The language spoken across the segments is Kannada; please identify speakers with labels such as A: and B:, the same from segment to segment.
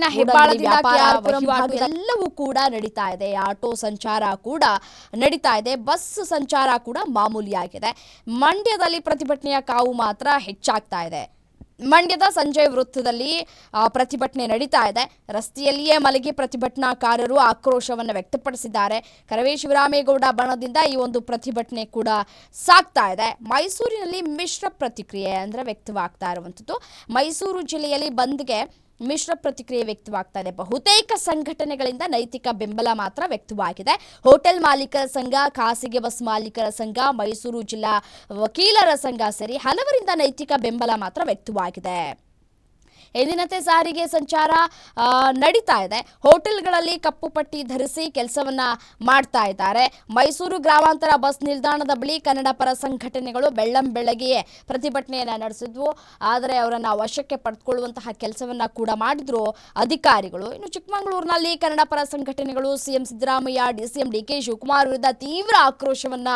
A: ಬೆಂಗಳೂರಿನ ಹೆಬ್ಬಾಳದಿಂದ ಕೆಆರ್ಪುರಂ ಎಲ್ಲವೂ ಕೂಡ ನಡೀತಾ ಇದೆ. ಆಟೋ ಸಂಚಾರ ಕೂಡ ನಡೀತಾ ಇದೆ, ಬಸ್ ಸಂಚಾರ ಕೂಡ ಮಾಮೂಲಿಯಾಗಿದೆ. ಮಂಡ್ಯದಲ್ಲಿ ಪ್ರತಿಭಟನೆಯ ಕಾವು ಮಾತ್ರ ಹೆಚ್ಚಾಗ್ತಾ ಇದೆ. ಮಂಡ್ಯದ ಸಂಜಯ್ ವೃತ್ತದಲ್ಲಿ ಪ್ರತಿಭಟನೆ ನಡೀತಾ ಇದೆ. ರಸ್ತೆಯಲ್ಲಿಯೇ ಮಲಗಿ ಪ್ರತಿಭಟನಾಕಾರರು ಆಕ್ರೋಶವನ್ನು ವ್ಯಕ್ತಪಡಿಸಿದ್ದಾರೆ. ಕರವೇ ಶಿವರಾಮೇಗೌಡ ಬಣದಿಂದ ಈ ಒಂದು ಪ್ರತಿಭಟನೆ ಕೂಡ ಸಾಗ್ತಾ ಇದೆ. ಮೈಸೂರಿನಲ್ಲಿ ಮಿಶ್ರ ಪ್ರತಿಕ್ರಿಯೆ ವ್ಯಕ್ತವಾಗ್ತಾ ಇರುವಂಥದ್ದು. ಮೈಸೂರು ಜಿಲ್ಲೆಯಲ್ಲಿ ಬಂದ್ಗೆ ಮಿಶ್ರ ಪ್ರತಿಕ್ರಿಯೆ ವ್ಯಕ್ತವಾಗ್ತಾ ಇದೆ. ಬಹುತೇಕ ಸಂಘಟನೆಗಳಿಂದ ನೈತಿಕ ಬೆಂಬಲ ಮಾತ್ರ ವ್ಯಕ್ತವಾಗಿದೆ. ಹೋಟೆಲ್ ಮಾಲೀಕರ ಸಂಘ, ಖಾಸಗಿ ಬಸ್ ಮಾಲೀಕರ ಸಂಘ, ಮೈಸೂರು ಜಿಲ್ಲಾ ವಕೀಲರ ಸಂಘ ಸೇರಿ ಹಲವರಿಂದ ನೈತಿಕ ಬೆಂಬಲ ಮಾತ್ರ ವ್ಯಕ್ತವಾಗಿದೆ. ಎಂದಿನಂತೆ ಸಾರಿಗೆ ಸಂಚಾರ ನಡೀತಾ ಇದೆ. ಹೋಟೆಲ್ಗಳಲ್ಲಿ ಕಪ್ಪು ಪಟ್ಟಿ ಧರಿಸಿ ಕೆಲಸವನ್ನ ಮಾಡ್ತಾ ಇದ್ದಾರೆ. ಮೈಸೂರು ಗ್ರಾಮಾಂತರ ಬಸ್ ನಿಲ್ದಾಣದ ಬಳಿ ಕನ್ನಡ ಪರ ಸಂಘಟನೆಗಳು ಬೆಳ್ಳಂಬೆಳಗ್ಗೆಯೇ ಪ್ರತಿಭಟನೆಯನ್ನ ನಡೆಸಿದ್ವು. ಆದರೆ ಅವರನ್ನ ವಶಕ್ಕೆ ಪಡೆದುಕೊಳ್ಳುವಂತಹ ಕೆಲಸವನ್ನ ಕೂಡ ಮಾಡಿದ್ರು ಅಧಿಕಾರಿಗಳು. ಇನ್ನು ಚಿಕ್ಕಮಗಳೂರಿನಲ್ಲಿ ಕನ್ನಡ ಪರ ಸಂಘಟನೆಗಳು ಸಿಎಂ ಸಿದ್ದರಾಮಯ್ಯ, ಡಿಸಿಎಂ ಡಿಕೆ ಶಿವಕುಮಾರ್ ವಿರುದ್ಧ ತೀವ್ರ ಆಕ್ರೋಶವನ್ನ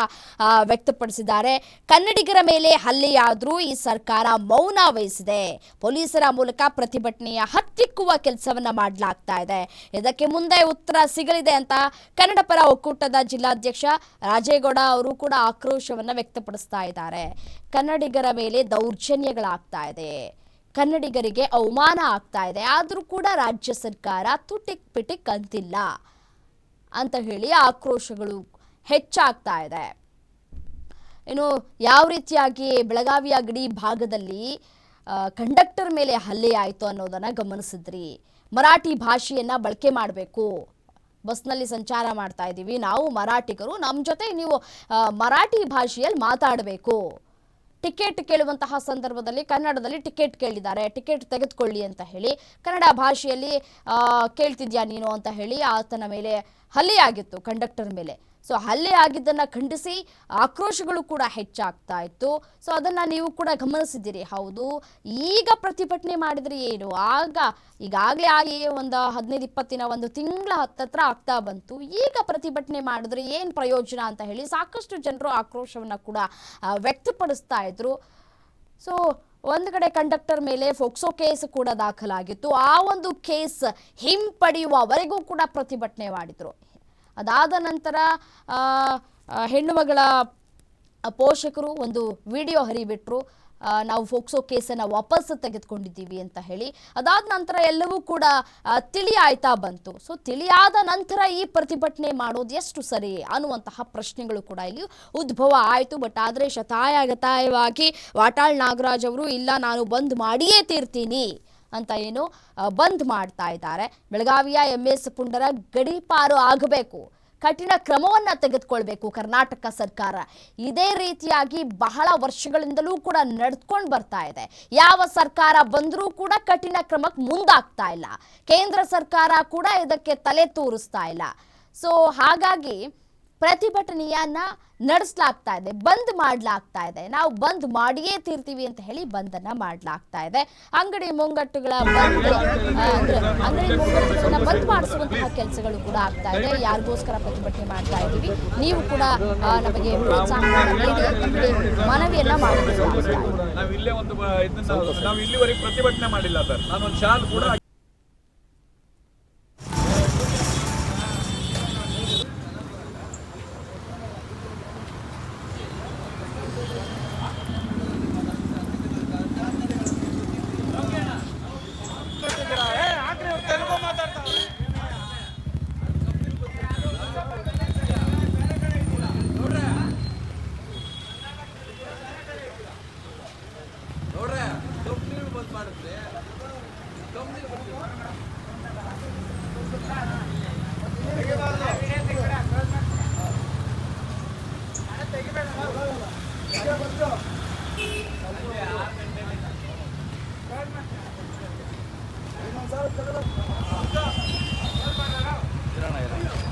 A: ವ್ಯಕ್ತಪಡಿಸಿದ್ದಾರೆ. ಕನ್ನಡಿಗರ ಮೇಲೆ ಹಲ್ಲೆಯಾದ್ರೂ ಈ ಸರ್ಕಾರ ಮೌನ ವಹಿಸಿದೆ. ಪೊಲೀಸರ ಮೂಲಕ ಪ್ರತಿಭಟನೆಯ ಹತ್ತಿಕ್ಕುವ ಕೆಲಸವನ್ನ ಮಾಡಲಾಗ್ತಾ ಇದೆ. ಇದಕ್ಕೆ ಮುಂದೆ ಉತ್ತರ ಸಿಗಲಿದೆ ಅಂತ ಕನ್ನಡ ಪರ ಒಕ್ಕೂಟದ ಜಿಲ್ಲಾಧ್ಯಕ್ಷ ರಾಜೇಗೌಡ ಅವರು ಕೂಡ ಆಕ್ರೋಶವನ್ನ ವ್ಯಕ್ತಪಡಿಸ್ತಾ ಇದ್ದಾರೆ. ಕನ್ನಡಿಗರ ಮೇಲೆ ದೌರ್ಜನ್ಯಗಳಾಗ್ತಾ ಇದೆ, ಕನ್ನಡಿಗರಿಗೆ ಅವಮಾನ ಆಗ್ತಾ ಇದೆ, ಆದರೂ ಕೂಡ ರಾಜ್ಯ ಸರ್ಕಾರ ತುಟಿಕ್ ಪಿಟಿಕ್ ಅಂತಿಲ್ಲ ಅಂತ ಹೇಳಿ ಆಕ್ರೋಶಗಳು ಹೆಚ್ಚಾಗ್ತಾ ಇದೆ. ಇನ್ನು ಯಾವ ರೀತಿಯಾಗಿ ಬೆಳಗಾವಿಯ ಗಡಿ ಭಾಗದಲ್ಲಿ ಕಂಡಕ್ಟರ್ ಮೇಲೆ ಹಲ್ಲೆ ಆಯಿತು ಅನ್ನೋದನ್ನ ಗಮನಿಸಿದ್ರಿ. ಮರಾಠಿ ಭಾಷೆಯನ್ನ ಬಳಕೆ ಮಾಡಬೇಕು. ಬಸ್ನಲ್ಲಿ ಸಂಚಾರ ಮಾಡ್ತಾ ಇದ್ದೀವಿ, ನಾವು ಮರಾಠಿಗರು, ನಮ್ಮ ಜೊತೆ ನೀವು ಮರಾಠಿ ಭಾಷೆಯಲ್ಲಿ ಮಾತಾಡಬೇಕು. ಟಿಕೆಟ್ ಕೇಳುವಂತಹ ಸಂದರ್ಭದಲ್ಲಿ ಕನ್ನಡದಲ್ಲಿ ಟಿಕೆಟ್ ಕೇಳಿದ್ದಾರೆ, ಟಿಕೆಟ್ ತೆಗೆದುಕೊಳ್ಳಿ ಅಂತ ಹೇಳಿ ಕನ್ನಡ ಭಾಷೆಯಲ್ಲಿ ಕೇಳ್ತಿದ್ಯಾ ನೀನು ಅಂತ ಹೇಳಿ ಆತನ ಮೇಲೆ ಹಲ್ಲೆಯಾಗಿತ್ತು, ಕಂಡಕ್ಟರ್ ಮೇಲೆ. ಸೊ ಹಲ್ಲೆ ಆಗಿದ್ದನ್ನ ಖಂಡಿಸಿ ಆಕ್ರೋಶಗಳು ಕೂಡ ಹೆಚ್ಚಾಗ್ತಾ ಇತ್ತು. ಸೊ ಅದನ್ನ ನೀವು ಕೂಡ ಗಮನಿಸಿದ್ದೀರಿ. ಹೌದು, ಈಗ ಪ್ರತಿಭಟನೆ ಮಾಡಿದ್ರೆ ಏನು, ಈಗಾಗಲೇ ಆಗಿ ಒಂದು 15-20 ದಿನ, ಒಂದು ತಿಂಗಳ ಹತ್ತತ್ರ ಆಗ್ತಾ ಬಂತು. ಈಗ ಪ್ರತಿಭಟನೆ ಮಾಡಿದ್ರೆ ಏನು ಪ್ರಯೋಜನ ಅಂತ ಹೇಳಿ ಸಾಕಷ್ಟು ಜನರು ಆಕ್ರೋಶವನ್ನ ಕೂಡ ವ್ಯಕ್ತಪಡಿಸ್ತಾ ಇದ್ರು. ಸೊ ಒಂದು ಕಡೆ ಕಂಡಕ್ಟರ್ ಮೇಲೆ ಫೋಕ್ಸೋ ಕೇಸ್ ಕೂಡ ದಾಖಲಾಗಿತ್ತು. ಆ ಒಂದು ಕೇಸ್ ಹಿಂಪಡೆಯುವವರೆಗೂ ಕೂಡ ಪ್ರತಿಭಟನೆ ಮಾಡಿದ್ರು. ಅದಾದ ನಂತರ ಹೆಣ್ಣು ಮಗಳ ಪೋಷಕರು ಒಂದು ವಿಡಿಯೋ ಹರಿಬಿಟ್ರು, ನಾವು ಫೋಕ್ಸೋ ಕೇಸನ್ನು ವಾಪಸ್ ತೆಗೆದುಕೊಂಡಿದ್ದೀವಿ ಅಂತ ಹೇಳಿ. ಅದಾದ ನಂತರ ಎಲ್ಲವೂ ಕೂಡ ತಿಳಿಯಾಯ್ತಾ ಬಂತು. ಸೊ ತಿಳಿಯಾದ ನಂತರ ಈ ಪ್ರತಿಭಟನೆ ಮಾಡೋದು ಎಷ್ಟು ಸರಿ ಅನ್ನುವಂತಹ ಪ್ರಶ್ನೆಗಳು ಕೂಡ ಇಲ್ಲಿ ಉದ್ಭವ ಆಯಿತು. ಬಟ್ ಆದರೆ ಶತಾಯಗತಾಯವಾಗಿ ವಾಟಾಳ್ ನಾಗರಾಜ್ ಅವರು ಇಲ್ಲ, ನಾನು ಬಂದ್ ಮಾಡಿಯೇ ತೀರ್ತೀನಿ ಅಂತ ಏನು ಬಂದ್ ಮಾಡ್ತಾ ಇದ್ದಾರೆ. ಬೆಳಗಾವಿಯ MS ಪುಂಡರ ಗಡೀಪಾರು ಆಗಬೇಕು, ಕಠಿಣ ಕ್ರಮವನ್ನ ತೆಗೆದುಕೊಳ್ಬೇಕು ಕರ್ನಾಟಕ ಸರ್ಕಾರ. ಇದೇ ರೀತಿಯಾಗಿ ಬಹಳ ವರ್ಷಗಳಿಂದಲೂ ಕೂಡ ನಡೆದುಕೊಂಡು ಬರ್ತಾ ಇದೆ. ಯಾವ ಸರ್ಕಾರ ಬಂದರೂ ಕೂಡ ಕಠಿಣ ಕ್ರಮಕ್ಕೆ ಮುಂದಾಗ್ತಾ ಇಲ್ಲ. ಕೇಂದ್ರ ಸರ್ಕಾರ ಕೂಡ ಇದಕ್ಕೆ ತಲೆ ತೂರಿಸ್ತಾ ಇಲ್ಲ. ಸೊ ಹಾಗಾಗಿ ಪ್ರತಿಭಟನೆಯನ್ನ ನಡೆಸಲಾಗ್ತಾ ಇದೆ, ಬಂದ್ ಮಾಡಲಾಗ್ತಾ ಇದೆ. ನಾವು ಬಂದ್ ಮಾಡಿಯೇ ತೀರ್ತೀವಿ ಅಂತ ಹೇಳಿ ಬಂದನ್ನ ಮಾಡಲಾಗ್ತಾ ಇದೆ. ಅಂಗಡಿ ಮುಂಗಟ್ಟುಗಳ ಅಂಗಡಿ ಮುಂಗಟ್ಟುಗಳನ್ನ ಬಂದ್ ಮಾಡಿಸುವಂತಹ ಕೆಲಸಗಳು ಕೂಡ ಆಗ್ತಾ ಇದೆ. ಯಾರಿಗೋಸ್ಕರ ಪ್ರತಿಭಟನೆ ಮಾಡ್ತಾ ಇದ್ದೀವಿ, ನೀವು ಕೂಡ ನಮಗೆ ಪ್ರೋತ್ಸಾಹ ನೀಡಿ ಅಂತ ಹೇಳಿ ಮನವಿಯನ್ನ ಮಾಡಲಾಗ್ತಾ ಇದೆ.
B: ಕಿರಣ